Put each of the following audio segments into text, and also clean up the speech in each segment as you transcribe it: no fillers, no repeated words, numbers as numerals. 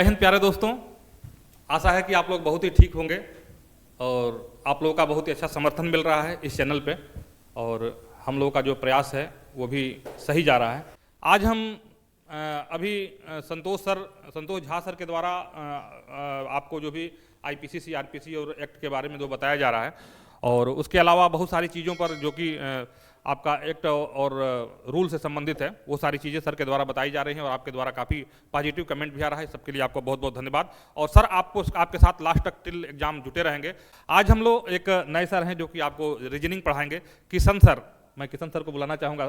जय हिंद प्यारे दोस्तों, आशा है कि आप लोग बहुत ही ठीक होंगे और आप लोगों का बहुत ही अच्छा समर्थन मिल रहा है इस चैनल पे और हम लोगों का जो प्रयास है वो भी सही जा रहा है। आज हम अभी संतोष झा सर के द्वारा आपको जो भी आईपीसी, सीआरपीसी और एक्ट के बारे में जो बताया जा रहा है और उसके अलावा बहुत सारी चीज़ों पर जो कि आपका एक्ट और रूल से संबंधित है वो सारी चीज़ें सर के द्वारा बताई जा रही हैं और आपके द्वारा काफ़ी पॉजिटिव कमेंट भी आ रहा है। सबके लिए आपको बहुत बहुत धन्यवाद। और सर आपको आपके साथ लास्ट तक टिल एग्जाम जुटे रहेंगे। आज हम लोग एक नए सर हैं जो कि आपको रीजनिंग पढ़ाएंगे, किशन सर। मैं किशन सर को बुलाना चाहूँगा।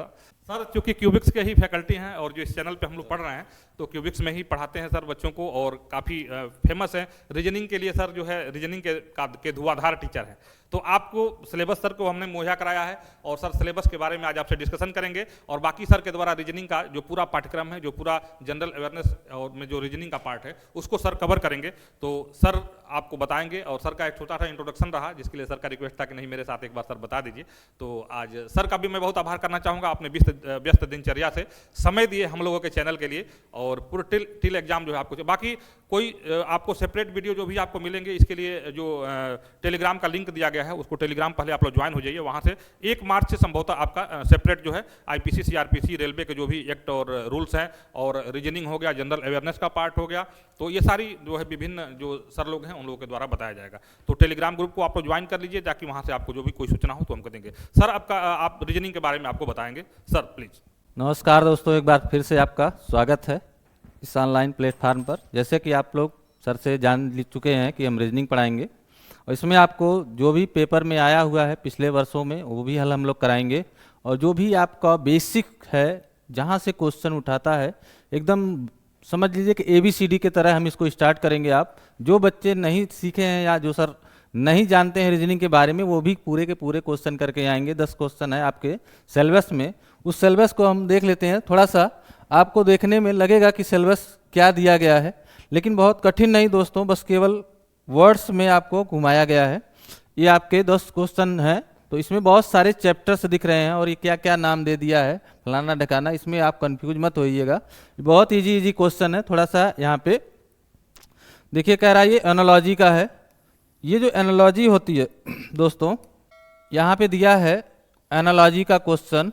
सर चूँकि क्यूबिक्स के ही फैकल्टी हैं और जो इस चैनल पे हम लोग पढ़ रहे हैं तो क्यूबिक्स में ही पढ़ाते हैं सर बच्चों को और काफ़ी फेमस है रीजनिंग के लिए। सर जो है रीजनिंग के धुआंधार टीचर हैं। तो आपको सिलेबस सर को हमने मुहैया कराया है और सर सिलेबस के बारे में आज आपसे डिस्कशन करेंगे और बाकी सर के द्वारा रीजनिंग का जो पूरा पाठ्यक्रम है, जो पूरा जनरल अवेयरनेस और में जो रीजनिंग का पार्ट है उसको सर कवर करेंगे। तो सर आपको बताएंगे और सर का एक छोटा सा इंट्रोडक्शन रहा जिसके लिए सर का रिक्वेस्ट था कि नहीं मेरे साथ एक बार सर बता दीजिए। तो आज सर का भी मैं बहुत आभार करना चाहूँगा, आपने व्यस्त दिनचर्या से समय दिए हम लोगों के चैनल के लिए और पूरे टिल एग्जाम जो है आपको। बाकी कोई आपको सेपरेट वीडियो जो भी आपको मिलेंगे इसके लिए जो टेलीग्राम का लिंक दिया गया है उसको टेलीग्राम पहले आप लोग ज्वाइन हो जाइए। वहाँ से 1 मार्च से संभवतः आपका सेपरेट जो है आईपीसी, सीआरपीसी, रेलवे के जो भी एक्ट और रूल्स हैं और रीजनिंग हो गया, जनरल अवेयरनेस का पार्ट हो गया, तो ये सारी जो है विभिन्न जो सर लोग हैं उन लोगों के द्वारा बताया जाएगा। तो टेलीग्राम ग्रुप को आप लोग ज्वाइन कर लीजिए ताकि वहाँ से आपको जो भी कोई सूचना हो तो हम कर देंगे। सर आप रीजनिंग के बारे में आपको बताएंगे। Sir please. नमस्कार दोस्तों, एक बार फिर से आपका स्वागत है इस ऑनलाइन प्लेटफार्म पर। जैसे कि आप लोग सर से जान चुके हैं कि हम रीजनिंग पढ़ाएंगे और इसमें आपको जो भी पेपर में आया हुआ है पिछले वर्षों में वो भी हल हम लोग कराएंगे और जो भी आपका बेसिक है जहाँ से क्वेश्चन उठाता है एकदम समझ लीजिए कि ABCD के तरह हम इसको स्टार्ट करेंगे। आप जो बच्चे नहीं सीखे हैं या जो सर नहीं जानते हैं रीजनिंग के बारे में वो भी पूरे के पूरे क्वेश्चन करके आएंगे। 10 क्वेश्चन है आपके सिलेबस में। उस सिलेबस को हम देख लेते हैं। थोड़ा सा आपको देखने में लगेगा कि सिलेबस क्या दिया गया है, लेकिन बहुत कठिन नहीं दोस्तों, बस केवल वर्ड्स में आपको घुमाया गया है। ये आपके 10 क्वेश्चन हैं तो इसमें बहुत सारे चैप्टर्स दिख रहे हैं और ये क्या क्या नाम दे दिया है फलाना ढकाना, इसमें आप कंफ्यूज मत होइएगा। बहुत इजी क्वेश्चन है। थोड़ा सा यहाँ पे देखिए, कह रहा है ये एनालॉजी का है। ये जो एनालॉजी होती है दोस्तों, यहाँ पे दिया है एनालॉजी का क्वेश्चन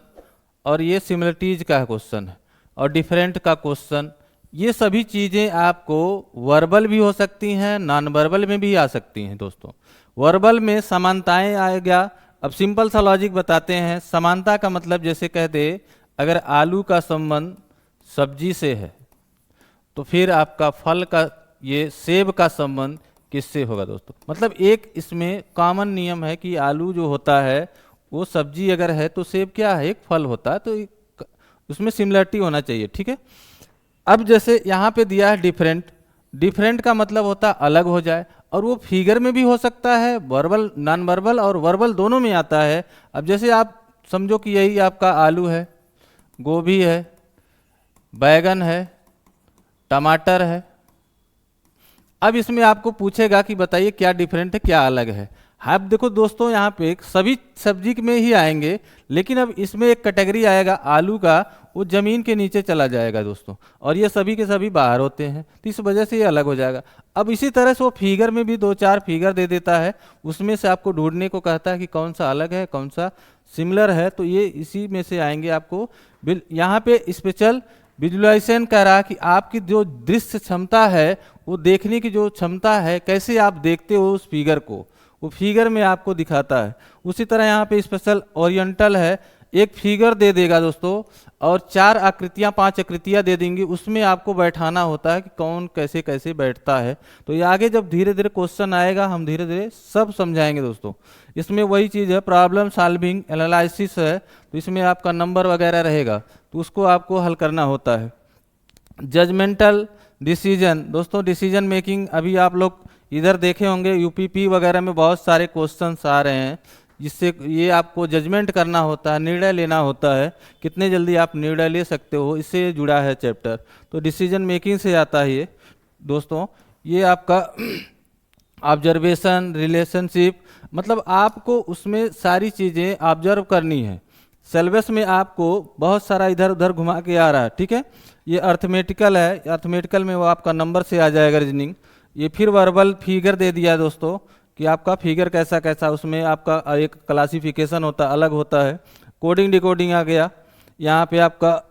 और ये सिमिलरिटीज का क्वेश्चन है और डिफरेंट का क्वेश्चन। ये सभी चीज़ें आपको वर्बल भी हो सकती हैं, नॉन वर्बल में भी आ सकती हैं दोस्तों। वर्बल में समानताएं आएगा। अब सिंपल सा लॉजिक बताते हैं। समानता का मतलब जैसे कह दे अगर आलू का संबंध सब्जी से है तो फिर आपका फल का ये सेब का संबंध किससे होगा दोस्तों। मतलब एक इसमें कॉमन नियम है कि आलू जो होता है वो सब्जी अगर है तो सेब क्या है, एक फल होता है, तो उसमें सिमिलरिटी होना चाहिए। ठीक है। अब जैसे यहाँ पे दिया है डिफरेंट। डिफरेंट का मतलब होता है अलग हो जाए और वो फिगर में भी हो सकता है, वर्बल, नॉन वर्बल और वर्बल दोनों में आता है। अब जैसे आप समझो कि यही आपका आलू है, गोभी है, बैगन है, टमाटर है। अब इसमें आपको पूछेगा कि बताइए क्या डिफरेंट है, क्या अलग है। आप देखो दोस्तों, यहाँ पे सभी सब्जी में ही आएंगे, लेकिन अब इसमें एक कैटेगरी आएगा आलू का, वो जमीन के नीचे चला जाएगा दोस्तों, और ये सभी के सभी बाहर होते हैं तो इस वजह से ये अलग हो जाएगा। अब इसी तरह से वो फिगर में भी 2-4 फिगर दे देता है, उसमें से आपको ढूंढने को कहता है कि कौन सा अलग है कौन सा सिमिलर है, तो ये इसी में से आएंगे आपको। यहाँ पे स्पेशल विजुअलाइजेशन कह रहा है कि आपकी जो दृश्य क्षमता है, वो देखने की जो क्षमता है, कैसे आप देखते हो उस फिगर को, वो फिगर में आपको दिखाता है। उसी तरह यहाँ पे स्पेशल ओरिएंटल है, एक फिगर दे देगा दोस्तों और 4 आकृतियाँ 5 आकृतियाँ दे देंगी, उसमें आपको बैठाना होता है कि कौन कैसे कैसे बैठता है। तो ये आगे जब धीरे धीरे क्वेश्चन आएगा हम धीरे धीरे सब समझाएंगे दोस्तों। इसमें वही चीज़ है, प्रॉब्लम सॉल्विंग एनालिसिस है, तो इसमें आपका नंबर वगैरह रहेगा तो उसको आपको हल करना होता है। जजमेंटल डिसीजन दोस्तों, डिसीजन मेकिंग अभी आप लोग इधर देखे होंगे UPP वगैरह में बहुत सारे क्वेश्चंस आ रहे हैं, जिससे ये आपको जजमेंट करना होता है, निर्णय लेना होता है, कितने जल्दी आप निर्णय ले सकते हो, इससे जुड़ा है चैप्टर। तो डिसीजन मेकिंग से आता है ये दोस्तों। ये आपका ऑब्जर्वेशन, रिलेशनशिप, मतलब आपको उसमें सारी चीज़ें ऑब्जर्व करनी है। सिलेबस में आपको बहुत सारा इधर उधर घुमा के आ रहा है। ठीक है। ये अर्थमेटिकल है, अर्थमेटिकल में वो आपका नंबर से आ जाएगा रीजनिंग। ये फिर वर्बल फिगर दे दिया है दोस्तों कि आपका फिगर कैसा कैसा, उसमें आपका एक क्लासिफिकेशन होता अलग होता है। कोडिंग डिकोडिंग आ गया, यहाँ पे आपका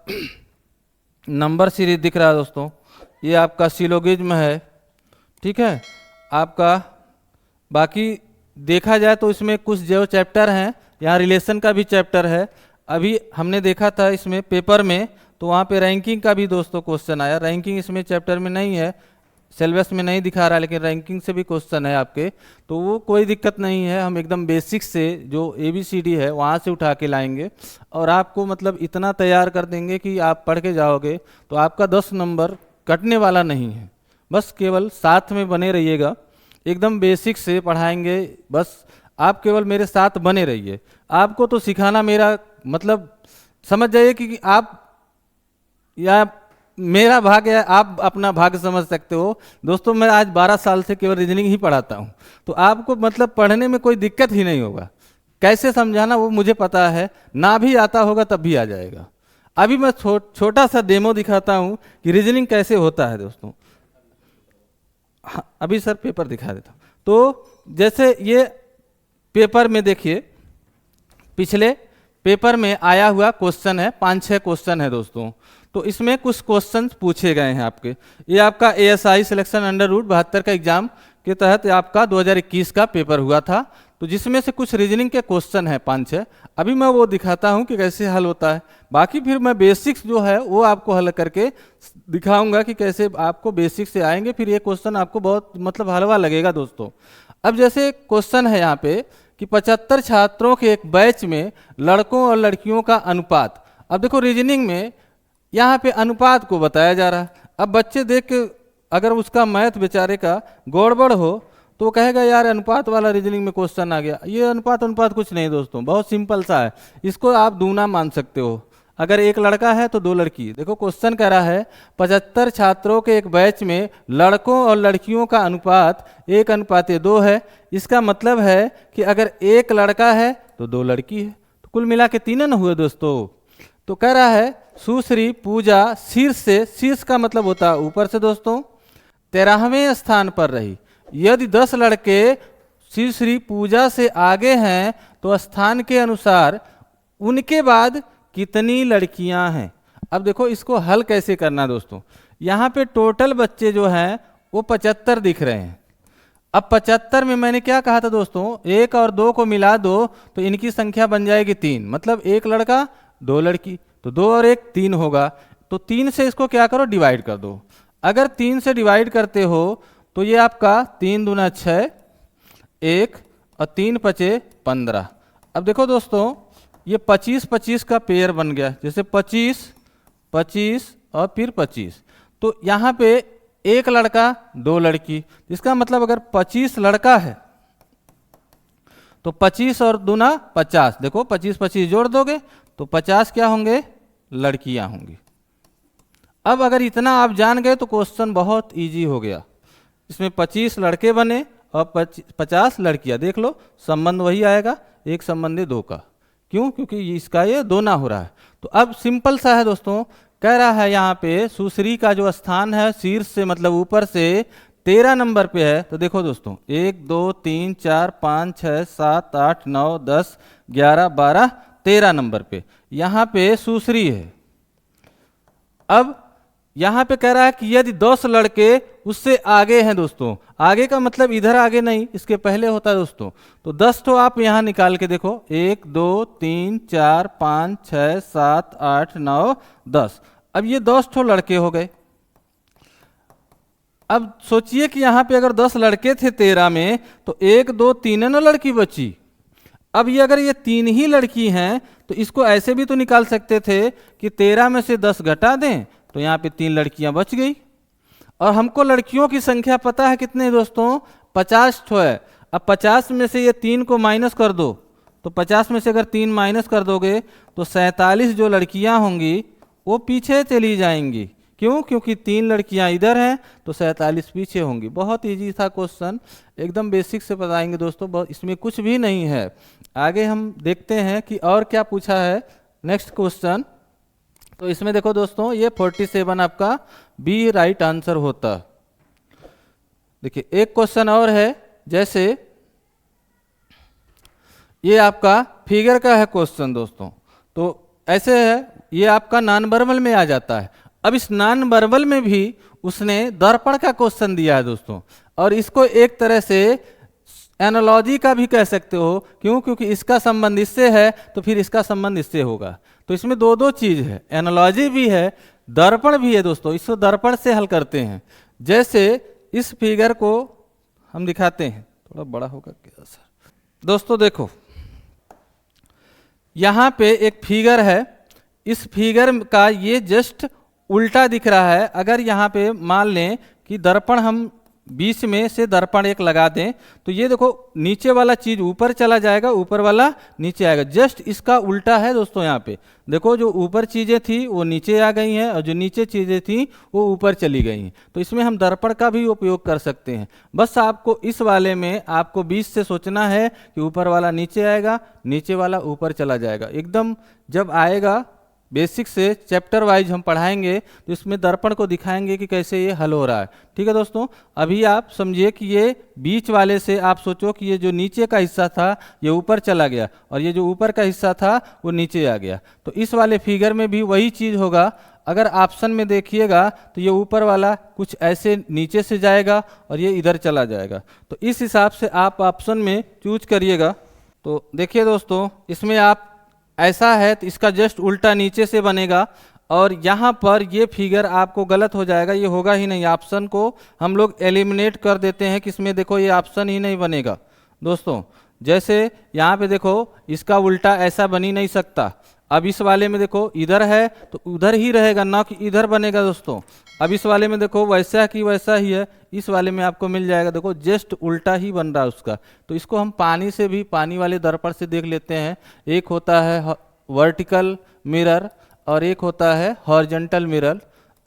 नंबर सीरीज दिख रहा है दोस्तों, ये आपका सिलोगिज्म है, ठीक है आपका। बाकी देखा जाए तो इसमें कुछ जो चैप्टर हैं, यहाँ रिलेशन का भी चैप्टर है। अभी हमने देखा था इसमें पेपर में, तो वहाँ पे रैंकिंग का भी दोस्तों क्वेश्चन आया। रैंकिंग इसमें चैप्टर में नहीं है, सिलेबस में नहीं दिखा रहा, लेकिन रैंकिंग से भी क्वेश्चन है आपके, तो वो कोई दिक्कत नहीं है। हम एकदम बेसिक से जो ABCD है वहाँ से उठा के लाएंगे और आपको मतलब इतना तैयार कर देंगे कि आप पढ़ के जाओगे तो आपका 10 नंबर कटने वाला नहीं है। बस केवल साथ में बने रहिएगा, एकदम बेसिक से पढ़ाएंगे, बस आप केवल मेरे साथ बने रहिए। आपको तो सिखाना मेरा मतलब समझ जाइए कि आप या मेरा भाग है, आप अपना भाग समझ सकते हो। दोस्तों मैं आज 12 साल से केवल रीजनिंग ही पढ़ाता हूँ, तो आपको मतलब पढ़ने में कोई दिक्कत ही नहीं होगा। कैसे समझाना वो मुझे पता है, ना भी आता होगा तब भी आ जाएगा। अभी मैं छोटा सा डेमो दिखाता हूँ कि रीजनिंग कैसे होता है दोस्तों। हाँ, अभी सर पेपर दिखा देता हूँ। तो जैसे ये पेपर में देखिए, पिछले पेपर में आया हुआ क्वेश्चन है, 5-6 क्वेश्चन है दोस्तों। तो इसमें कुछ क्वेश्चन पूछे गए हैं आपके। ये आपका ASI सिलेक्शन अंडर रूट 72 का एग्जाम के तहत आपका 2021 का पेपर हुआ था, तो जिसमें से कुछ रीजनिंग के क्वेश्चन है 5-6। अभी मैं वो दिखाता हूँ कि कैसे हल होता है। बाकी फिर मैं बेसिक्स जो है वो आपको हल करके दिखाऊंगा कि कैसे आपको बेसिक से आएंगे। फिर ये क्वेश्चन आपको बहुत मतलब हलवा लगेगा दोस्तों। अब जैसे क्वेश्चन है यहाँ पे कि 75 छात्रों के एक बैच में लड़कों और लड़कियों का अनुपात। अब देखो रीजनिंग में यहाँ पे अनुपात को बताया जा रहा है। अब बच्चे देख के अगर उसका मैथ बेचारे का गड़बड़ हो तो कहेगा यार अनुपात वाला रीजनिंग में क्वेश्चन आ गया। ये अनुपात कुछ नहीं दोस्तों, बहुत सिंपल सा है। इसको आप दूना मान सकते हो, अगर एक लड़का है तो 2 लड़की। देखो क्वेश्चन कह रहा है 75 छात्रों के एक बैच में लड़कों और लड़कियों का अनुपात 1:2 है। इसका मतलब है कि अगर एक लड़का है तो 2 लड़की है, तो कुल मिला के 3 न हुए दोस्तों। तो कह रहा है सुश्री पूजा शीर्ष से, शीर्ष का मतलब होता है ऊपर से दोस्तों, 13वें स्थान पर रही। यदि 10 लड़के सुश्री पूजा से आगे हैं तो स्थान के अनुसार उनके बाद कितनी लड़कियां हैं। अब देखो इसको हल कैसे करना दोस्तों। यहाँ पे टोटल बच्चे जो हैं वो 75 दिख रहे हैं। अब 75 में मैंने क्या कहा था दोस्तों, 1 और 2 को मिला दो तो इनकी संख्या बन जाएगी 3, मतलब 1 लड़का 2 लड़की, तो 2 और 1 3 होगा। तो 3 से इसको क्या करो, डिवाइड कर दो। अगर 3 से डिवाइड करते हो तो ये आपका 3 दूना 6, 1 और 3 पचे 15। अब देखो दोस्तों ये 25-25 का पेयर बन गया, जैसे 25-25 और फिर 25। तो यहाँ पे 1 लड़का 2 लड़की, इसका मतलब अगर 25 लड़का है तो 25 और दूना 50। देखो 25-25 जोड़ दोगे तो 50 क्या होंगे, लड़कियां होंगी। अब अगर इतना आप जान गए तो क्वेश्चन बहुत इजी हो गया। इसमें 25 लड़के बने और 50 लड़कियां। देख लो संबंध वही आएगा, 1 संबंध 2 का। क्यों, क्योंकि इसका ये दोना हो रहा है। तो अब सिंपल सा है दोस्तों, कह रहा है यहाँ पे सुश्री का जो स्थान है शीर्ष से मतलब ऊपर से 13 नंबर पे है। तो देखो दोस्तों 1 2 3 4 5 6 7 8 9 10 11 12 13 नंबर पे यहाँ पे सुश्री है। अब यहाँ पे कह रहा है कि यदि 10 लड़के उससे आगे हैं दोस्तों, आगे का मतलब इधर आगे नहीं, इसके पहले होता है दोस्तों। तो 10 तो आप यहाँ निकाल के देखो, 1 2 3 4 5 6 7 8 9 10। अब ये 10 तो लड़के हो गए। अब सोचिए कि यहाँ पे अगर 10 लड़के थे 13 में तो 1 2 3 न लड़की बची। अब ये अगर ये 3 ही लड़की हैं तो इसको ऐसे भी तो निकाल सकते थे कि 13 में से 10 घटा दें तो यहाँ पे 3 लड़कियां बच गई। और हमको लड़कियों की संख्या पता है कितने दोस्तों, 50 ठो है। अब 50 में से ये 3 को माइनस कर दो, तो 50 में से अगर 3 माइनस कर दोगे तो 47 जो लड़कियां होंगी वो पीछे चली जाएंगी। क्यों, क्योंकि 3 लड़कियां इधर हैं तो 47 पीछे होंगी। बहुत इजी था क्वेश्चन, एकदम बेसिक से बताएंगे दोस्तों, इसमें कुछ भी नहीं है। आगे हम देखते हैं कि और क्या पूछा है। नेक्स्ट क्वेश्चन तो इसमें देखो दोस्तों ये 47 आपका बी राइट आंसर होता। देखिए एक क्वेश्चन और है, जैसे ये आपका फिगर का है क्वेश्चन दोस्तों, तो ऐसे है, ये आपका नॉन वर्बल में आ जाता है। अब इस नॉन वर्बल में भी उसने दर्पण का क्वेश्चन दिया है दोस्तों, और इसको एक तरह से एनालॉजी का भी कह सकते हो, क्यों? क्योंकि इसका संबंध इससे है तो फिर इसका संबंध इससे होगा। तो इसमें दो दो चीज है, एनालॉजी भी है, दर्पण भी है दोस्तों। इसको दर्पण से हल करते हैं। जैसे इस फिगर को हम दिखाते हैं, थोड़ा बड़ा होगा क्या सर? दोस्तों देखो, यहां पे एक फिगर है, इस फिगर का ये जस्ट उल्टा दिख रहा है। अगर यहाँ पे मान लें कि दर्पण हम बीच में से दर्पण एक लगा दें, तो ये देखो नीचे वाला चीज ऊपर चला जाएगा, ऊपर वाला नीचे आएगा। जस्ट इसका उल्टा है दोस्तों। यहाँ पे देखो, जो ऊपर चीजें थी वो नीचे आ गई हैं, और जो नीचे चीजें थी वो ऊपर चली गई हैं। तो इसमें हम दर्पण का भी उपयोग कर सकते हैं। बस आपको इस वाले में आपको बीच से सोचना है कि ऊपर वाला नीचे आएगा, नीचे वाला ऊपर चला जाएगा। एकदम जब आएगा, बेसिक से चैप्टर वाइज हम पढ़ाएंगे, तो इसमें दर्पण को दिखाएंगे कि कैसे ये हल हो रहा है। ठीक है दोस्तों, अभी आप समझिए कि ये बीच वाले से आप सोचो कि ये जो नीचे का हिस्सा था ये ऊपर चला गया, और ये जो ऊपर का हिस्सा था वो नीचे आ गया। तो इस वाले फिगर में भी वही चीज़ होगा। अगर ऑप्शन में देखिएगा तो ये ऊपर वाला कुछ ऐसे नीचे से जाएगा और ये इधर चला जाएगा। तो इस हिसाब से आप ऑप्शन में चूज करिएगा। तो देखिए दोस्तों, इसमें आप ऐसा है तो इसका जस्ट उल्टा नीचे से बनेगा, और यहाँ पर ये फिगर आपको गलत हो जाएगा, ये होगा ही नहीं। ऑप्शन को हम लोग एलिमिनेट कर देते हैं कि इसमें देखो ये ऑप्शन ही नहीं बनेगा दोस्तों। जैसे यहाँ पे देखो, इसका उल्टा ऐसा बन ही नहीं सकता। अब इस वाले में देखो इधर है तो उधर ही रहेगा, ना कि इधर बनेगा दोस्तों। अब इस वाले में देखो वैसा कि वैसा ही है, इस वाले में आपको मिल जाएगा, देखो जस्ट उल्टा ही बन रहा है उसका। तो इसको हम पानी से भी, पानी वाले दर्पण से देख लेते हैं। एक होता है वर्टिकल मिरर और एक होता है हॉरिजॉन्टल मिरर,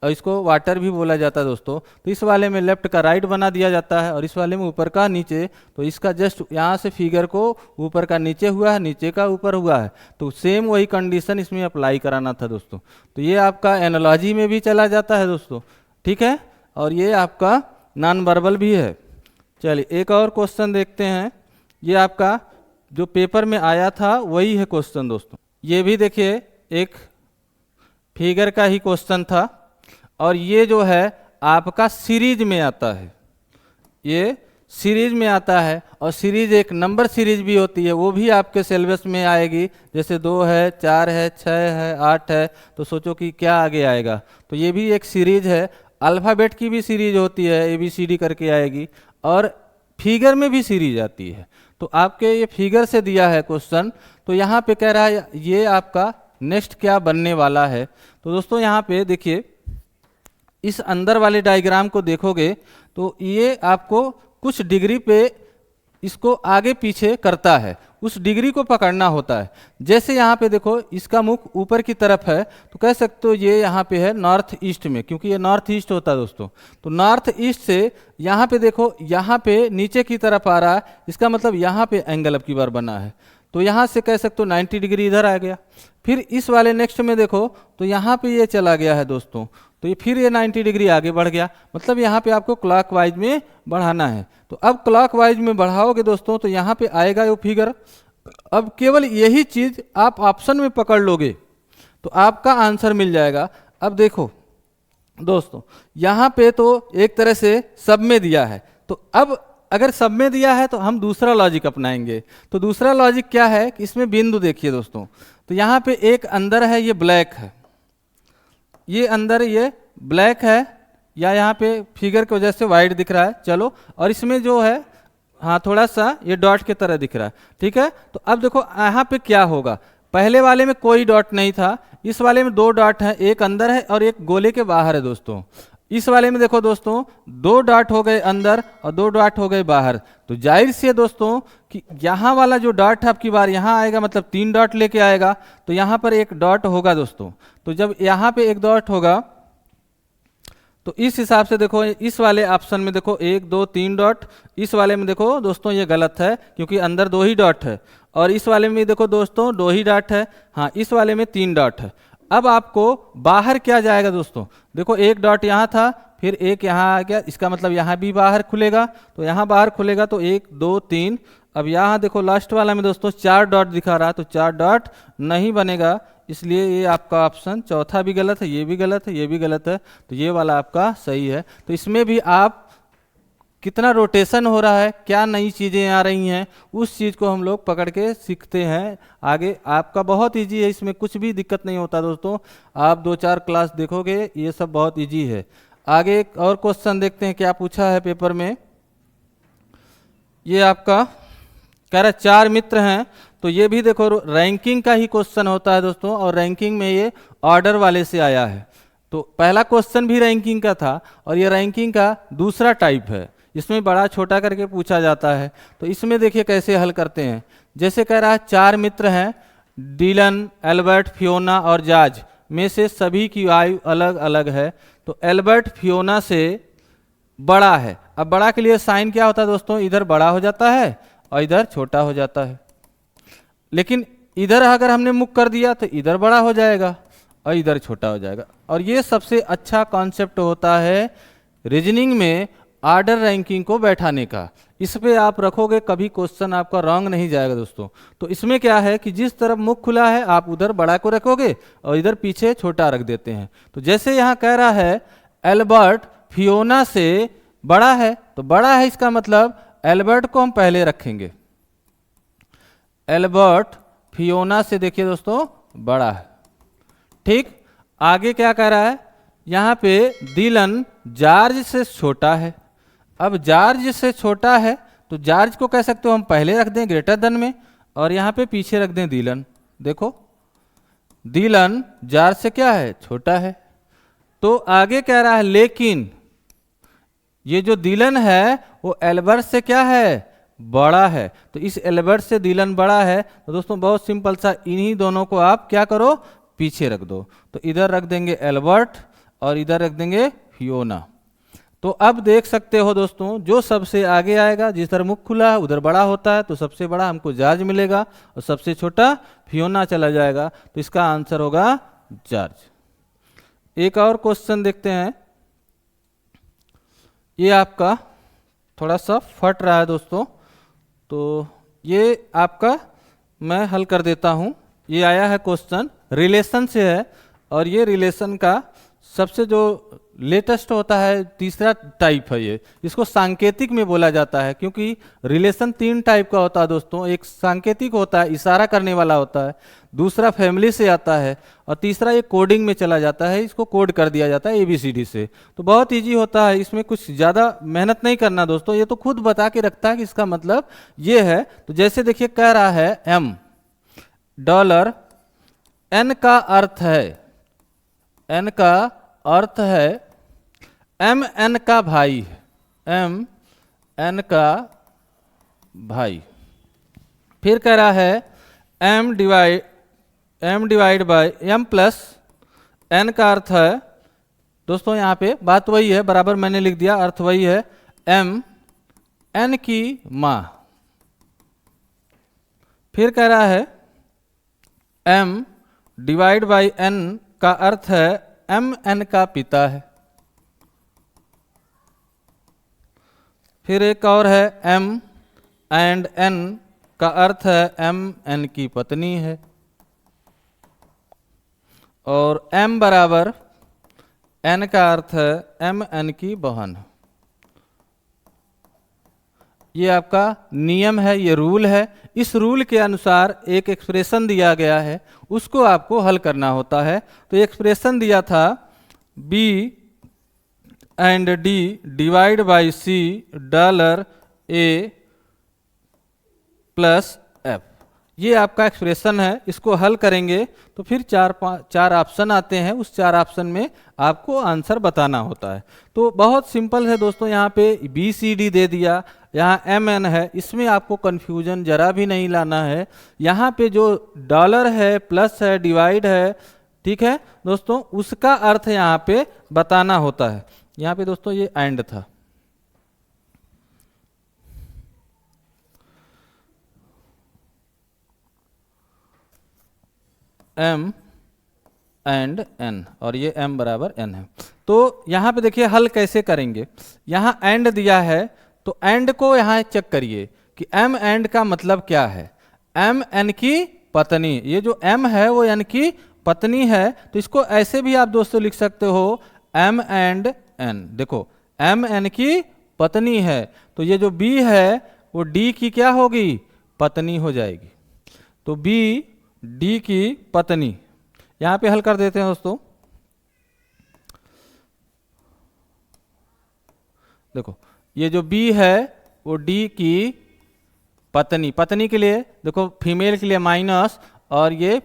और इसको वाटर भी बोला जाता है दोस्तों। तो इस वाले में लेफ्ट का राइट बना दिया जाता है, और इस वाले में ऊपर का नीचे। तो इसका जस्ट यहाँ से फिगर को ऊपर का नीचे हुआ है, नीचे का ऊपर हुआ है। तो सेम वही कंडीशन इसमें अप्लाई कराना था दोस्तों। तो ये आपका एनालॉजी में भी चला जाता है दोस्तों, ठीक है, और ये आपका नॉन वर्बल भी है। चलिए एक और क्वेश्चन देखते हैं। ये आपका जो पेपर में आया था वही है क्वेश्चन दोस्तों। ये भी देखिए एक फिगर का ही क्वेश्चन था, और ये जो है आपका सीरीज में आता है। ये सीरीज में आता है, और सीरीज एक नंबर सीरीज भी होती है, वो भी आपके सिलेबस में आएगी। जैसे 2 है, 4 है, 6 है, 8 है। तो सोचो कि क्या आगे आएगा। तो ये भी एक सीरीज है। अल्फ़ाबेट की भी सीरीज होती है, ABCD करके आएगी, और फिगर में भी सीरीज आती है। तो आपके ये फिगर से दिया है क्वेश्चन, तो यहाँ पे कह रहा है ये आपका नेक्स्ट क्या बनने वाला है। तो दोस्तों यहाँ पे देखिए, इस अंदर वाले डायग्राम को देखोगे तो ये आपको कुछ डिग्री पे इसको आगे पीछे करता है, उस डिग्री को पकड़ना होता है। जैसे यहाँ पे देखो इसका मुख ऊपर की तरफ है, तो कह सकते हो ये यहाँ पे है नॉर्थ ईस्ट में, क्योंकि ये नॉर्थ ईस्ट होता है दोस्तों। तो नॉर्थ ईस्ट से यहाँ पे देखो, यहाँ पे नीचे की तरफ आ रहा है, इसका मतलब यहाँ पे एंगल अब की बार बना है। तो यहाँ से कह सकते हो 90 डिग्री इधर आ गया। फिर इस वाले नेक्स्ट में देखो तो यहाँ पे ये चला गया है दोस्तों, तो ये फिर ये 90 डिग्री आगे बढ़ गया। मतलब यहाँ पे आपको क्लॉकवाइज में बढ़ाना है। तो अब क्लॉकवाइज में बढ़ाओगे दोस्तों तो यहाँ पे आएगा वो फिगर। अब केवल यही चीज आप ऑप्शन में पकड़ लोगे तो आपका आंसर मिल जाएगा। अब देखो दोस्तों, यहाँ पे तो एक तरह से सब में दिया है, तो अब अगर सब में दिया है तो हम दूसरा लॉजिक अपनाएंगे। तो दूसरा लॉजिक क्या है कि इसमें बिंदु देखिए दोस्तों, तो यहाँ पे एक अंदर है, ये ब्लैक है, ये अंदर ये ब्लैक है, या यहाँ पे फिगर की वजह से वाइट दिख रहा है, चलो, और इसमें जो है हाँ थोड़ा सा ये डॉट की तरह दिख रहा है, ठीक है। तो अब देखो यहाँ पे क्या होगा, पहले वाले में कोई डॉट नहीं था, इस वाले में 2 डॉट है, एक अंदर है और एक गोले के बाहर है दोस्तों। इस वाले में देखो दोस्तों 2 डॉट हो गए अंदर और 2 डॉट हो गए बाहर। तो जाहिर सी है दोस्तों कि यहाँ वाला जो डॉट है आपकी बार यहाँ आएगा, मतलब 3 डॉट लेके आएगा, तो यहाँ पर एक डॉट होगा दोस्तों। तो जब यहाँ पे एक डॉट होगा तो इस हिसाब से देखो, इस वाले ऑप्शन में देखो 1 2 3 डॉट, इस वाले में देखो दोस्तों ये गलत है क्योंकि अंदर 2 ही डॉट है, और इस वाले में देखो दोस्तों 2 ही डॉट है, हाँ इस वाले में 3 डॉट है। अब आपको बाहर क्या जाएगा दोस्तों, देखो एक डॉट यहाँ था, फिर एक यहाँ आ गया, इसका मतलब यहाँ भी बाहर खुलेगा, तो यहाँ बाहर खुलेगा तो 1 2 3। अब यहाँ देखो लास्ट वाला में दोस्तों 4 डॉट दिखा रहा, तो 4 डॉट नहीं बनेगा, इसलिए ये आपका ऑप्शन चौथा भी गलत है, ये भी गलत है, ये भी गलत है, तो ये वाला आपका सही है। तो इसमें भी आप कितना रोटेशन हो रहा है, क्या नई चीज़ें आ रही हैं, उस चीज़ को हम लोग पकड़ के सीखते हैं आगे। आपका बहुत इजी है, इसमें कुछ भी दिक्कत नहीं होता दोस्तों, आप 2-4 क्लास देखोगे ये सब बहुत इजी है। आगे एक और क्वेश्चन देखते हैं क्या पूछा है पेपर में। ये आपका कह रहा है 4 मित्र हैं, तो ये भी देखो रैंकिंग का ही क्वेश्चन होता है दोस्तों, और रैंकिंग में ये ऑर्डर वाले से आया है। तो पहला क्वेश्चन भी रैंकिंग का था, और ये रैंकिंग का दूसरा टाइप है, इसमें बड़ा छोटा करके पूछा जाता है। तो इसमें देखिए कैसे हल करते हैं। जैसे कह रहा है 4 मित्र हैं, डिलन, एल्बर्ट, फियोना और जॉर्ज में से सभी की आयु अलग अलग है, तो एल्बर्ट फियोना से बड़ा है। अब बड़ा के लिए साइन क्या होता है दोस्तों, इधर बड़ा हो जाता है और इधर छोटा हो जाता है, लेकिन इधर अगर हमने मुख कर दिया तो इधर बड़ा हो जाएगा और इधर छोटा हो जाएगा। और ये सबसे अच्छा कॉन्सेप्ट होता है रीजनिंग में ऑर्डर रैंकिंग को बैठाने का। इस पे आप रखोगे कभी क्वेश्चन आपका रॉन्ग नहीं जाएगा दोस्तों। तो इसमें क्या है कि जिस तरफ मुख खुला है आप उधर बड़ा को रखोगे और इधर पीछे छोटा रख देते हैं। तो जैसे यहाँ कह रहा है एल्बर्ट फियोना से बड़ा है, तो बड़ा है इसका मतलब एल्बर्ट को हम पहले रखेंगे, एल्बर्ट फियोना से देखिए दोस्तों बड़ा है। ठीक, आगे क्या कह रहा है, यहाँ पे डिलन जॉर्ज से छोटा है। अब जॉर्ज से छोटा है तो जॉर्ज को कह सकते हो हम पहले रख दें ग्रेटर देन में, और यहाँ पे पीछे रख दें डिलन। देखो डिलन जॉर्ज से क्या है, छोटा है। तो आगे कह रहा है लेकिन ये जो डिलन है वो एल्बर्ट से क्या है, बड़ा है। तो इस एल्बर्ट से डिलन बड़ा है, तो दोस्तों बहुत सिंपल सा, इन्हीं दोनों को आप क्या करो, पीछे रख दो। तो इधर रख देंगे एल्बर्ट और इधर रख देंगे फियोना। तो अब देख सकते हो दोस्तों जो सबसे आगे आएगा, जिधर मुख खुला है उधर बड़ा होता है, तो सबसे बड़ा हमको जॉर्ज मिलेगा और सबसे छोटा फियोना चला जाएगा। तो इसका आंसर होगा जॉर्ज। एक और क्वेश्चन देखते हैं। ये आपका थोड़ा सा फट रहा है दोस्तों, तो ये आपका मैं हल कर देता हूँ। ये आया है क्वेश्चन, रिलेशन से है, और ये रिलेशन का सबसे जो लेटेस्ट होता है तीसरा टाइप है ये, इसको सांकेतिक में बोला जाता है, क्योंकि रिलेशन 3 टाइप का होता है दोस्तों। एक सांकेतिक होता है, इशारा करने वाला होता है, दूसरा फैमिली से आता है, और तीसरा ये कोडिंग में चला जाता है, इसको कोड कर दिया जाता है ABCD से। तो बहुत इजी होता है, इसमें कुछ ज़्यादा मेहनत नहीं करना दोस्तों, ये तो खुद बता के रखता है कि इसका मतलब ये है। तो जैसे देखिए कह रहा है M डॉलर, N का अर्थ है, N का अर्थ है MN का भाई है, MN का भाई। फिर कह रहा है M divide by M plus N का अर्थ है दोस्तों, यहाँ पे बात वही है, बराबर मैंने लिख दिया, अर्थ वही है, M N की माँ। फिर कह रहा है M डिवाइड बाय N का अर्थ है MN का पिता है। फिर एक और है M एंड N का अर्थ है MN की पत्नी है, और M बराबर N का अर्थ है MN की बहन। ये आपका नियम है, ये रूल है। इस रूल के अनुसार एक एक्सप्रेशन दिया गया है, उसको आपको हल करना होता है। तो एक्सप्रेशन दिया था B and D divide by C dollar A plus F, ये आपका एक्सप्रेशन है। इसको हल करेंगे तो फिर 4 ऑप्शन आते हैं, उस 4 ऑप्शन में आपको आंसर बताना होता है। तो बहुत सिंपल है दोस्तों, यहाँ पे BCD दे दिया, यहाँ MN है, इसमें आपको कन्फ्यूजन जरा भी नहीं लाना है। यहाँ पे जो डॉलर है, प्लस है, डिवाइड है, ठीक है दोस्तों, उसका अर्थ यहाँ पे बताना होता है। यहाँ पे दोस्तों ये एंड था, M एंड एन, और ये m बराबर n है। तो यहाँ पे देखिए हल कैसे करेंगे, यहाँ एंड दिया है तो एंड को यहाँ चेक करिए कि m एंड का मतलब क्या है, m n की पत्नी, ये जो m है वो n की पत्नी है, तो इसको ऐसे भी आप दोस्तों लिख सकते हो m एंड n। देखो m n की पत्नी है, तो ये जो b है वो d की क्या होगी, पत्नी हो जाएगी। तो b d की पत्नी, यहाँ पे हल कर देते हैं दोस्तों। देखो ये जो b है वो d की पत्नी, पत्नी के लिए देखो फीमेल के लिए माइनस और ये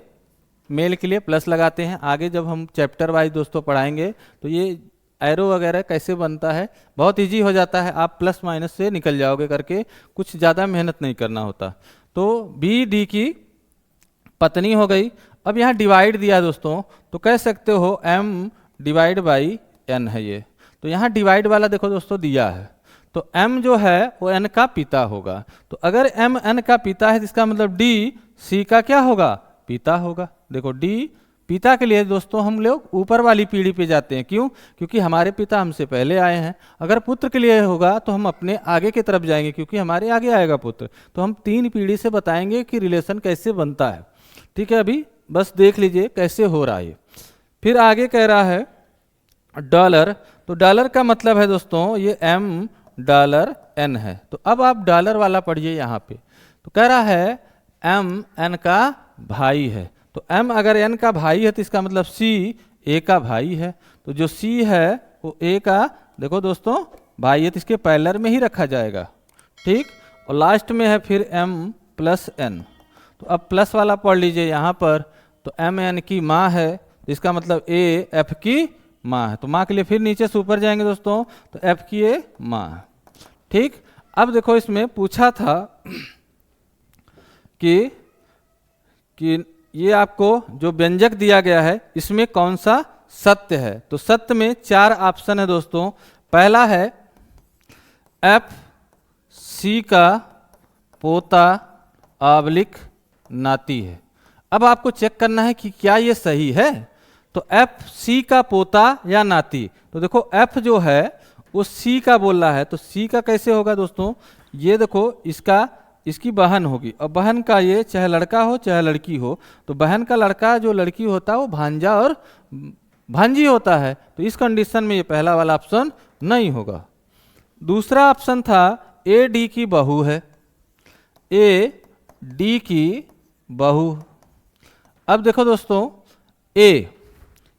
मेल के लिए प्लस लगाते हैं। आगे जब हम चैप्टर वाइज दोस्तों पढ़ाएंगे तो ये एरो वगैरह कैसे बनता है बहुत इजी हो जाता है, आप प्लस माइनस से निकल जाओगे करके, कुछ ज़्यादा मेहनत नहीं करना होता। तो बी डी की पत्नी हो गई। अब यहाँ डिवाइड दिया दोस्तों, तो कह सकते हो m डिवाइड बाई n है ये, तो यहाँ डिवाइड वाला देखो दोस्तों दिया है, तो m जो है वो n का पिता होगा। तो अगर m n का पिता है तो इसका मतलब d c का क्या होगा, पिता होगा। देखो d पिता के लिए दोस्तों हम लोग ऊपर वाली पीढ़ी पे जाते हैं, क्यों, क्योंकि हमारे पिता हमसे पहले आए हैं। अगर पुत्र के लिए होगा तो हम अपने आगे की तरफ जाएंगे, क्योंकि हमारे आगे आएगा पुत्र। तो हम 3 पीढ़ी से बताएंगे कि रिलेशन कैसे बनता है। ठीक है, अभी बस देख लीजिए कैसे हो रहा है। फिर आगे कह रहा है डॉलर, तो डॉलर का मतलब है दोस्तों ये m डॉलर n है। तो अब आप डॉलर वाला पढ़िए यहाँ पे, तो कह रहा है m n का भाई है। तो m अगर n का भाई है तो इसका मतलब c a का भाई है। तो जो c है वो a का देखो दोस्तों भाई है, तो इसके पैरेलल में ही रखा जाएगा। ठीक, और लास्ट में है फिर m प्लस n। तो अब प्लस वाला पढ़ लीजिए यहाँ पर, तो m n की माँ है, तो इसका मतलब a f की माँ है। तो माँ के लिए फिर नीचे से ऊपर जाएंगे दोस्तों, तो f की a माँ है। ठीक, अब देखो इसमें पूछा था कि ये आपको जो व्यंजक दिया गया है इसमें कौन सा सत्य है। तो सत्य में 4 ऑप्शन है दोस्तों। पहला है एफ सी का पोता आबलिक नाती है। अब आपको चेक करना है कि क्या ये सही है। तो एफ सी का पोता या नाती, तो देखो एफ जो है वो सी का बोल रहा है, तो सी का कैसे होगा दोस्तों, ये देखो इसकी बहन होगी, और बहन का ये चाहे लड़का हो चाहे लड़की हो, तो बहन का लड़का जो लड़की होता है वो भांजा और भांजी होता है। तो इस कंडीशन में ये पहला वाला ऑप्शन नहीं होगा। दूसरा ऑप्शन था ए डी की बहू है, ए डी की बहू। अब देखो दोस्तों ए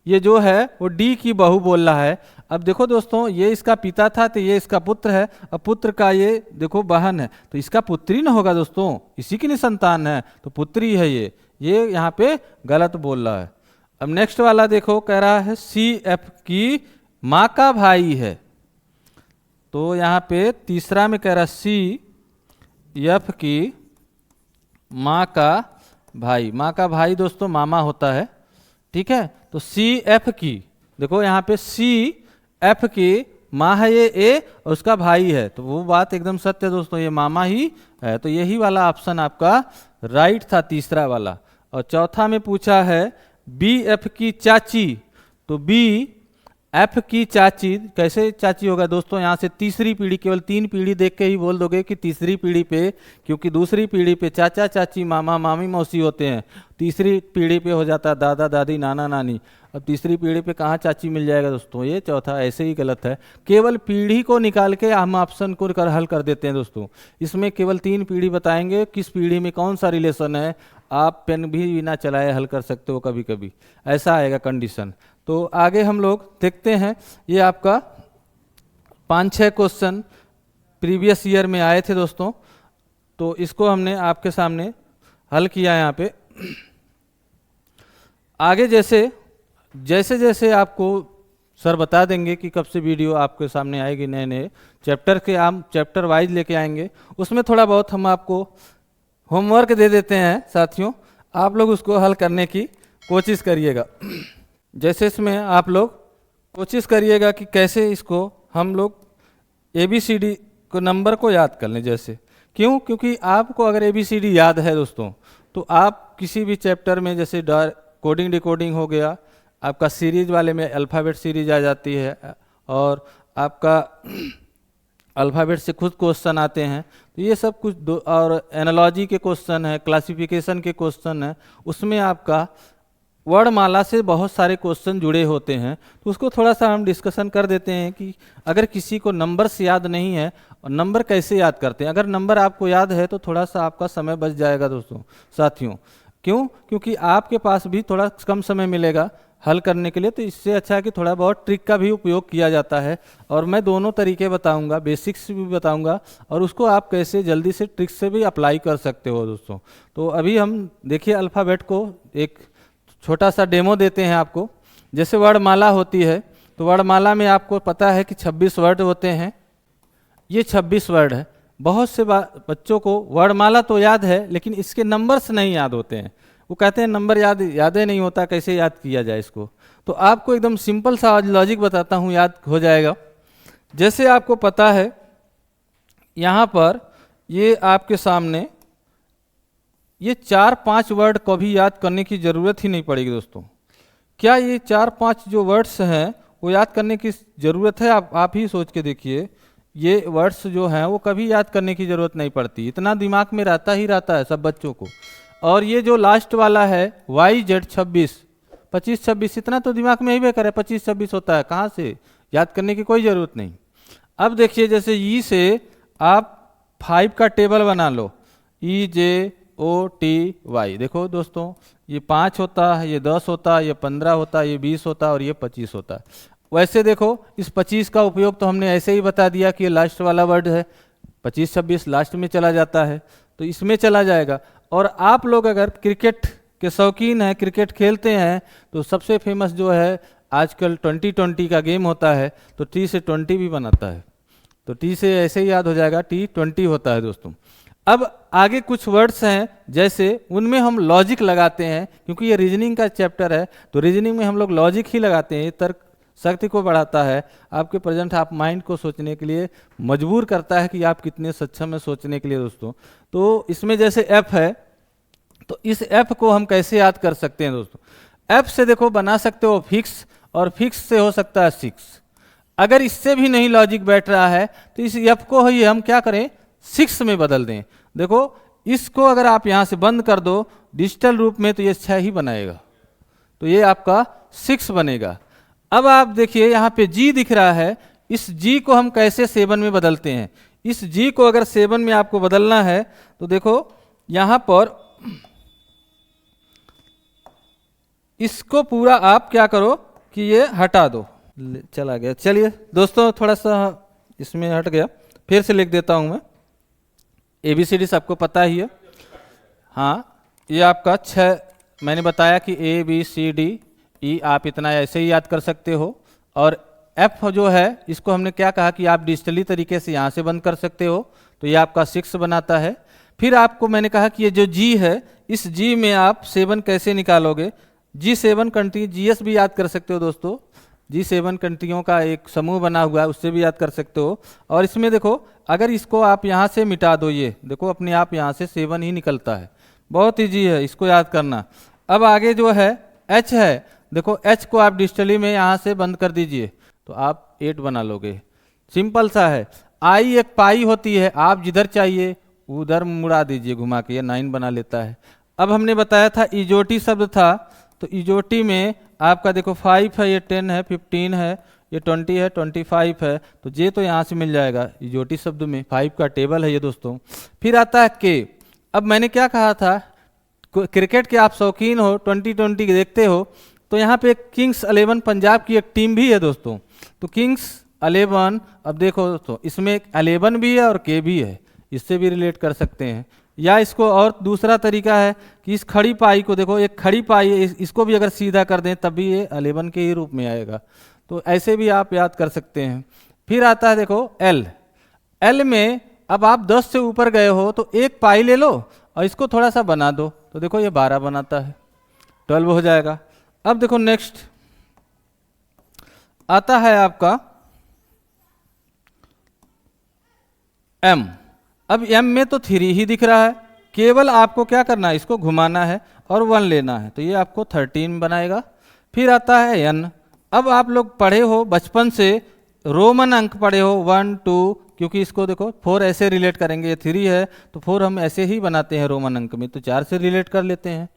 ये जो है वो डी की बहू बोल रहा है। अब देखो दोस्तों ये इसका पिता था तो ये इसका पुत्र है, अब पुत्र का ये देखो बहन है, तो इसका पुत्री न होगा दोस्तों, इसी की निसंतान है, तो पुत्री है ये यहाँ पे गलत बोल रहा है। अब नेक्स्ट वाला देखो कह रहा है सी एफ की माँ का भाई है, तो यहाँ पे तीसरा में कह रहा है सी एफ की माँ का भाई। माँ का भाई दोस्तों मामा होता है। ठीक है, तो सी एफ की देखो यहाँ पे सी एफ की माँ है ये ए और उसका भाई है, तो वो बात एकदम सत्य है दोस्तों, ये मामा ही है। तो यही वाला ऑप्शन आपका राइट था, तीसरा वाला। और चौथा में पूछा है बी एफ की चाची, तो बी एफ की चाची कैसे चाची होगा दोस्तों, यहाँ से तीसरी पीढ़ी, केवल 3 पीढ़ी देख के ही बोल दोगे कि तीसरी पीढ़ी पे, क्योंकि दूसरी पीढ़ी पे चाचा चाची मामा मामी मौसी होते हैं, तीसरी पीढ़ी पे हो जाता है दादा दादी नाना नानी। अब तीसरी पीढ़ी पे कहाँ चाची मिल जाएगा दोस्तों, ये चौथा ऐसे ही गलत है। केवल पीढ़ी को निकाल के हम ऑप्शन को हल कर देते हैं दोस्तों। इसमें केवल 3 पीढ़ी बताएंगे, किस पीढ़ी में कौन सा रिलेशन है, आप पेन भी बिना चलाए हल कर सकते हो, कभी कभी ऐसा आएगा कंडीशन। तो आगे हम लोग देखते हैं, ये आपका 5-6 क्वेश्चन प्रीवियस ईयर में आए थे दोस्तों, तो इसको हमने आपके सामने हल किया यहाँ पे। आगे जैसे जैसे आपको सर बता देंगे कि कब से वीडियो आपके सामने आएगी, नए नए चैप्टर के हम चैप्टर वाइज लेके आएंगे, उसमें थोड़ा बहुत हम आपको होमवर्क दे देते हैं साथियों, आप लोग उसको हल करने की कोशिश करिएगा। जैसे इसमें आप लोग कोशिश करिएगा कि कैसे इसको हम लोग ABCD को नंबर को याद कर लें। जैसे क्यों, क्योंकि आपको अगर ABCD याद है दोस्तों, तो आप किसी भी चैप्टर में जैसे कोडिंग डिकोडिंग हो गया, आपका सीरीज वाले में अल्फ़ाबेट सीरीज आ जाती है, और आपका अल्फ़ाबेट से खुद क्वेश्चन आते हैं। तो ये सब कुछ और एनालॉजी के क्वेश्चन है, क्लासिफिकेशन के क्वेश्चन है, उसमें आपका वर्णमाला से बहुत सारे क्वेश्चन जुड़े होते हैं। तो उसको थोड़ा सा हम डिस्कशन कर देते हैं कि अगर किसी को नंबर्स याद नहीं है और नंबर कैसे याद करते हैं। अगर नंबर आपको याद है तो थोड़ा सा आपका समय बच जाएगा दोस्तों साथियों। क्यों? क्योंकि आपके पास भी थोड़ा कम समय मिलेगा हल करने के लिए। तो इससे अच्छा है कि थोड़ा बहुत ट्रिक का भी उपयोग किया जाता है, और मैं दोनों तरीके बताऊंगा, बेसिक्स भी बताऊंगा और उसको आप कैसे जल्दी से ट्रिक से भी अप्लाई कर सकते हो दोस्तों। तो अभी हम देखिए अल्फ़ाबेट को एक छोटा सा डेमो देते हैं आपको। जैसे वर्णमाला होती है, तो वर्णमाला में आपको पता है कि 26 वर्ड होते हैं। ये 26 वर्ड है। बहुत से बच्चों को वर्णमाला तो याद है लेकिन इसके नंबर्स नहीं याद होते हैं। वो कहते हैं नंबर याद ही नहीं होता, कैसे याद किया जाए इसको। तो आपको एकदम सिंपल सा लॉजिक बताता हूँ, याद हो जाएगा। जैसे आपको पता है यहाँ पर ये आपके सामने ये 4-5 वर्ड को भी याद करने की ज़रूरत ही नहीं पड़ेगी दोस्तों। क्या ये 4-5 जो वर्ड्स हैं वो याद करने की ज़रूरत है? आप ही सोच के देखिए। ये वर्ड्स जो हैं वो कभी याद करने की ज़रूरत नहीं पड़ती, इतना दिमाग में रहता ही रहता है सब बच्चों को। और ये जो लास्ट वाला है YZ 26, 25-26, इतना तो दिमाग में ही बेकार है, 25-26 होता है, कहाँ से याद करने की कोई ज़रूरत नहीं। अब देखिए जैसे ई से आप 5 का टेबल बना लो, EJOTY। देखो दोस्तों ये 5 होता है, ये 10 होता है, ये 15 होता है, ये 20 होता है और ये 25 होता है। वैसे देखो इस 25 का उपयोग तो हमने ऐसे ही बता दिया कि ये लास्ट वाला वर्ड है, 25-26 लास्ट में चला जाता है तो इसमें चला जाएगा। और आप लोग अगर क्रिकेट के शौकीन हैं, क्रिकेट खेलते हैं, तो सबसे फेमस जो है आजकल 2020 का गेम होता है, तो T से 20 भी बनाता है, तो T से ऐसे ही याद हो जाएगा, T20 होता है दोस्तों। अब आगे कुछ वर्ड्स हैं जैसे उनमें हम लॉजिक लगाते हैं, क्योंकि ये रीजनिंग का चैप्टर है तो रीजनिंग में हम लोग लॉजिक ही लगाते हैं। ये तर्क शक्ति को बढ़ाता है, आपके प्रेजेंट आप माइंड को सोचने के लिए मजबूर करता है कि आप कितने सक्षम है सोचने के लिए दोस्तों। तो इसमें जैसे F है, तो इस F को हम कैसे याद कर सकते हैं दोस्तों? F से देखो बना सकते हो फिक्स, और फिक्स से हो सकता है 6। अगर इससे भी नहीं लॉजिक बैठ रहा है तो इस F को ही हम क्या करें, 6 में बदल दें। देखो इसको अगर आप यहाँ से बंद कर दो डिजिटल रूप में तो ये 6 ही बनाएगा, तो ये आपका 6 बनेगा। अब आप देखिए यहाँ पे G दिख रहा है, इस G को हम कैसे 7 में बदलते हैं। इस G को अगर 7 में आपको बदलना है तो देखो यहाँ पर इसको पूरा आप क्या करो कि ये हटा दो, चला गया। चलिए दोस्तों थोड़ा सा इसमें हट गया, फिर से लिख देता हूँ मैं। ABCD सबको पता ही है, हाँ ये आपका 6 मैंने बताया कि ABCDE आप इतना ऐसे ही याद कर सकते हो। और F जो है इसको हमने क्या कहा कि आप डिजिटली तरीके से यहाँ से बंद कर सकते हो, तो ये आपका 6 बनाता है। फिर आपको मैंने कहा कि ये जो G है, इस G में आप 7 कैसे निकालोगे। G7 कंट्री, GS भी याद कर सकते हो दोस्तों, G7 कंट्रियों का एक समूह बना हुआ है, उससे भी याद कर सकते हो। और इसमें देखो अगर इसको आप यहाँ से मिटा दो, ये देखो अपने आप यहाँ से 7 ही निकलता है, बहुत ईजी है इसको याद करना। अब आगे जो है H है, देखो H को आप डिजिटली में यहाँ से बंद कर दीजिए तो आप 8 बना लोगे, सिंपल सा है। I एक पाई होती है, आप जिधर चाहिए उधर मुड़ा दीजिए घुमा के, ये 9 बना लेता है। अब हमने बताया था इजोटी शब्द था, तो इजोटी में आपका देखो 5 है, ये 10 है, 15 है, ये 20 है, 25 है, तो ये तो यहाँ से मिल जाएगा इजोटी शब्द में। 5 का टेबल है ये दोस्तों। फिर आता है K। अब मैंने क्या कहा था, क्रिकेट के आप शौकीन हो, 2020 देखते हो, तो यहाँ पे किंग्स 11 पंजाब की एक टीम भी है दोस्तों। तो किंग्स 11, अब देखो दोस्तों इसमें 11 भी है और K भी है, इससे भी रिलेट कर सकते हैं। या इसको और दूसरा तरीका है कि इस खड़ी पाई को देखो, एक खड़ी पाई है, इसको भी अगर सीधा कर दें तब भी ये 11 के ही रूप में आएगा, तो ऐसे भी आप याद कर सकते हैं। फिर आता है देखो L। L में अब आप 10 से ऊपर गए हो तो एक पाई ले लो और इसको थोड़ा सा बना दो, तो देखो ये 12 बनाता है, 12 हो जाएगा। अब देखो नेक्स्ट आता है आपका M। अब M में तो 3 ही दिख रहा है, केवल आपको क्या करना है, इसको घुमाना है और 1 लेना है, तो ये आपको 13 बनाएगा। फिर आता है n। अब आप लोग पढ़े हो बचपन से, रोमन अंक पढ़े हो 1 2, क्योंकि इसको देखो 4 ऐसे रिलेट करेंगे, ये 3 है तो 4 हम ऐसे ही बनाते हैं रोमन अंक में, तो 4 से रिलेट कर लेते हैं।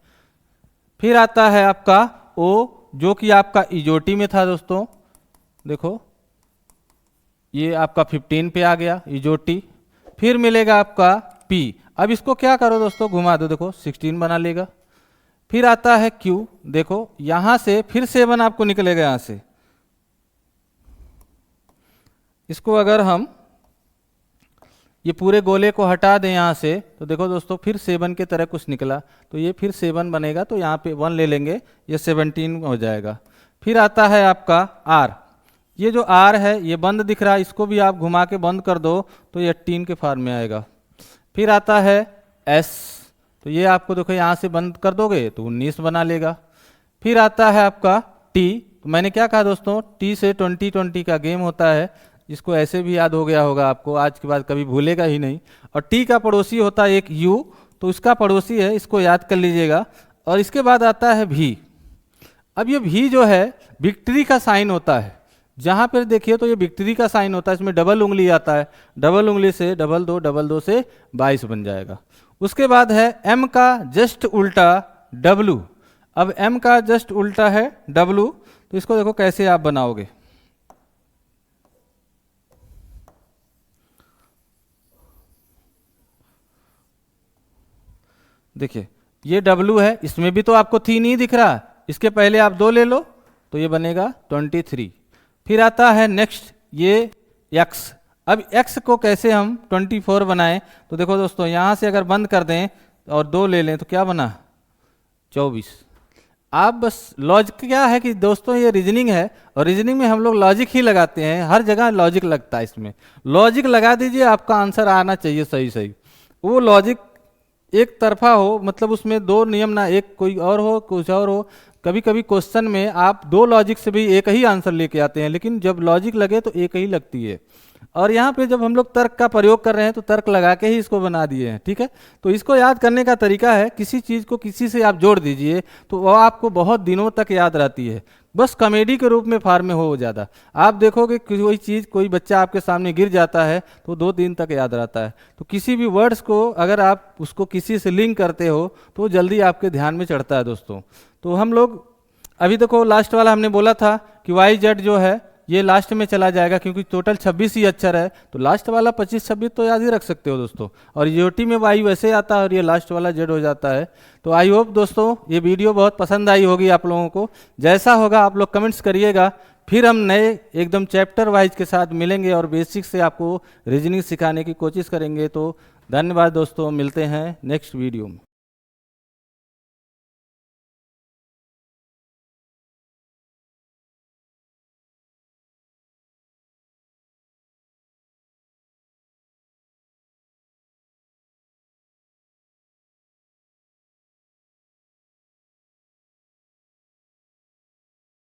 फिर आता है आपका O, जो कि आपका इजोटी में था दोस्तों, देखो ये आपका 15 पे आ गया इजोटी। फिर मिलेगा आपका P, अब इसको क्या करो दोस्तों, घुमा दो, देखो 16 बना लेगा। फिर आता है Q, देखो यहां से फिर 7 आपको निकलेगा यहां से, इसको अगर हम ये पूरे गोले को हटा दें यहाँ से तो देखो दोस्तों फिर 7 के तरह कुछ निकला, तो ये फिर 7 बनेगा, तो यहाँ पे 1 ले लेंगे, ये 17 हो जाएगा। फिर आता है आपका R, ये जो R है ये बंद दिख रहा है, इसको भी आप घुमा के बंद कर दो तो ये 18 के फॉर्म में आएगा। फिर आता है S, तो ये आपको देखो यहाँ से बंद कर दोगे तो 19 बना लेगा। फिर आता है आपका T, तो मैंने क्या कहा दोस्तों, T से 2020 का गेम होता है, इसको ऐसे भी याद हो गया होगा आपको, आज के बाद कभी भूलेगा ही नहीं। और T का पड़ोसी होता है एक U, तो उसका पड़ोसी है, इसको याद कर लीजिएगा। और इसके बाद आता है V, अब ये V जो है विक्ट्री का साइन होता है, जहाँ पर देखिए तो ये विक्ट्री का साइन होता है, इसमें डबल उंगली आता है, डबल उंगली से डबल दो से 22 बन जाएगा। उसके बाद है M का जस्ट उल्टा W, अब M का जस्ट उल्टा है W, तो इसको देखो कैसे आप बनाओगे, देखिए ये W है, इसमें भी तो आपको 3 ही दिख रहा है, इसके पहले आप 2 ले लो तो ये बनेगा 23। फिर आता है नेक्स्ट ये X, अब X को कैसे हम 24 बनाएं, तो देखो दोस्तों यहाँ से अगर बंद कर दें और 2 ले लें तो क्या बना 24। आप बस लॉजिक क्या है कि दोस्तों ये रीजनिंग है, और रीजनिंग में हम लोग लॉजिक ही लगाते हैं, हर जगह लॉजिक लगता है, इसमें लॉजिक लगा दीजिए, आपका आंसर आना चाहिए सही सही। वो लॉजिक एक तरफा हो, मतलब उसमें 2 नियम ना, एक कोई और हो कुछ और हो। कभी कभी क्वेश्चन में आप 2 लॉजिक से भी एक ही आंसर लेके आते हैं, लेकिन जब लॉजिक लगे तो एक ही लगती है। और यहाँ पे जब हम लोग तर्क का प्रयोग कर रहे हैं तो तर्क लगा के ही इसको बना दिए हैं, ठीक है। तो इसको याद करने का तरीका है, किसी चीज़ को किसी से आप जोड़ दीजिए तो वह आपको बहुत दिनों तक याद रहती है, बस कॉमेडी के रूप में फॉर्म में हो ज़्यादा। आप देखोगे कोई चीज़, कोई बच्चा आपके सामने गिर जाता है तो 2 दिन तक याद रहता है। तो किसी भी वर्ड्स को अगर आप उसको किसी से लिंक करते हो तो जल्दी आपके ध्यान में चढ़ता है दोस्तों। तो हम लोग अभी देखो लास्ट वाला हमने बोला था कि YZ जो है ये लास्ट में चला जाएगा, क्योंकि टोटल 26 ही अक्षर है, तो लास्ट वाला 25-26 तो याद ही रख सकते हो दोस्तों। और यूटी में Y वैसे आता है और ये लास्ट वाला Z हो जाता है। तो आई होप दोस्तों ये वीडियो बहुत पसंद आई होगी आप लोगों को, जैसा होगा आप लोग कमेंट्स करिएगा। फिर हम नए एकदम चैप्टर वाइज के साथ मिलेंगे और बेसिक से आपको रीजनिंग सिखाने की कोशिश करेंगे। तो धन्यवाद दोस्तों, मिलते हैं नेक्स्ट वीडियो में।